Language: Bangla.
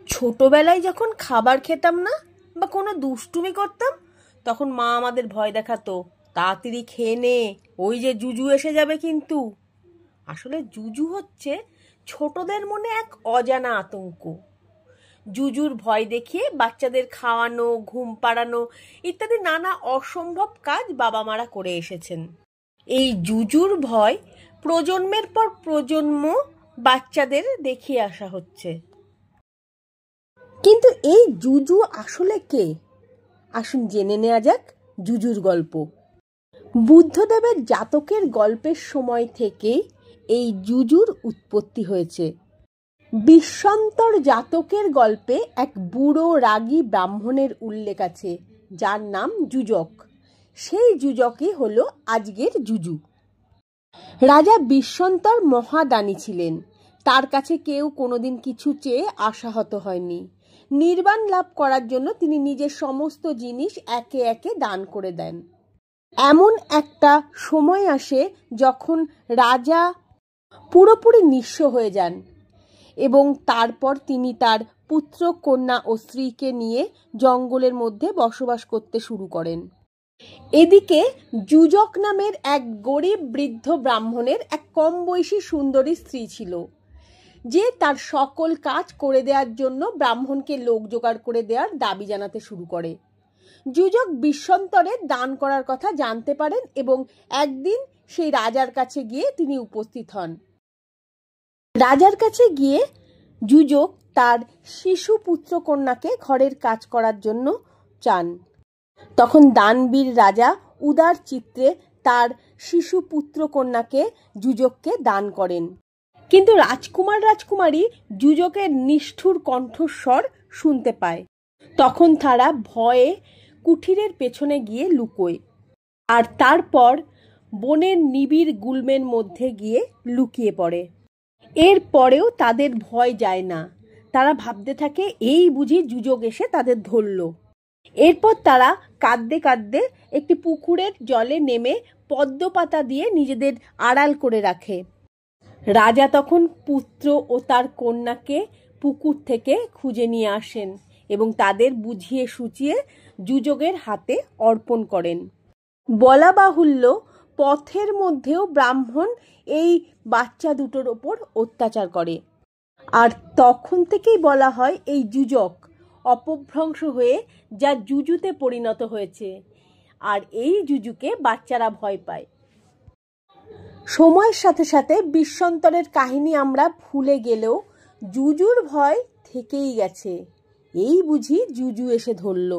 ছোটবেলায় যখন খাবার খেতাম না বা কোনো দুষ্টুমি করতাম, তখন মা আমাদের ভয় দেখাতো, তাড়াতাড়ি খেয়ে নে, ওই যে জুজু এসে যাবে কিন্তু। আসলে জুজু হচ্ছে ছোটদের মনে এক অজানা আতঙ্ক। জুজুর ভয় দেখিয়ে বাচ্চাদের খাওয়ানো, ঘুম পাড়ানো ইত্যাদি নানা অসম্ভব কাজ বাবা মারা করে এসেছেন। এই জুজুর ভয় প্রজন্মের পর প্রজন্ম বাচ্চাদের দেখিয়ে আসা হচ্ছে। কিন্তু এই জুজু আসলে কে? আসুন জেনে নেওয়া যাক জুজুর গল্প। বুদ্ধদেবের জাতকের গল্পের সময় থেকে এই জুজুর উৎপত্তি হয়েছে। বিশ্বন্তর জাতকের গল্পে এক বুড়ো রাগী ব্রাহ্মণের উল্লেখ আছে, যার নাম যুজক। সেই যুজকই হলো আজকের জুজু। রাজা বিশ্বন্তর মহাদানী ছিলেন। তার কাছে কেউ কোনোদিন কিছু চেয়ে আশাহত হয়নি। নির্বাণ লাভ করার জন্য তিনি নিজের সমস্ত জিনিস একে একে দান করে দেন। এমন একটা সময় আসে যখন রাজা পুরোপুরি নিঃস্ব হয়ে যান এবং তারপর তিনি তার পুত্র, কন্যা ও স্ত্রীকে নিয়ে জঙ্গলের মধ্যে বসবাস করতে শুরু করেন। এদিকে যুজক নামের এক গরিব বৃদ্ধ ব্রাহ্মণের এক কম বয়সী সুন্দরী স্ত্রী ছিল, যে তার সকল কাজ করে দেওয়ার জন্য ব্রাহ্মণকে লোক জোগাড় করে দেওয়ার দাবি জানাতে শুরু করে। যুজক বিশ্বন্তরের দান করার কথা জানতে পারেন এবং একদিন সেই রাজার কাছে গিয়ে তিনি উপস্থিত হন। রাজার কাছে গিয়ে যুজক তার শিশু পুত্র কন্যাকে ঘরের কাজ করার জন্য চান। তখন দানবীর রাজা উদার চিত্রে তার শিশু পুত্র কন্যাকে যুজককে দান করেন। কিন্তু রাজকুমার রাজকুমারী যুজকের নিষ্ঠুর কণ্ঠস্বর শুনতে পায়। তখন তারা ভয়ে কুঠিরের পেছনে গিয়ে লুকোয়, আর তারপর বনের নিবিড় গুল্মের মধ্যে গিয়ে লুকিয়ে পড়ে। এর পরেও তাদের ভয় যায় না। তারা ভাবতে থাকে, এই বুঝি যুজক এসে তাদের ধরল। এরপর তারা কাঁদতে কাঁদতে একটি পুকুরের জলে নেমে পদ্মপাতা দিয়ে নিজেদের আড়াল করে রাখে। রাজা তখন পুত্র ও তার কন্যাকে পুকুর থেকে খুঁজে নিয়ে আসেন এবং তাদের বুঝিয়ে সুচিয়ে যুজকের হাতে অর্পণ করেন। বলা বাহুল্য, পথের মধ্যেও ব্রাহ্মণ এই বাচ্চা দুটোর ওপর অত্যাচার করে। আর তখন থেকেই বলা হয় এই যুজক অপভ্রংশ হয়ে যা জুজুতে পরিণত হয়েছে, আর এই জুজুকে বাচ্চারা ভয় পায়। সময়ের সাথে সাথে বিশ্বন্তরের কাহিনী আমরা ভুলে গেলেও জুজুর ভয় থেকেই গেছে। এই বুঝি জুজু এসে ধরল।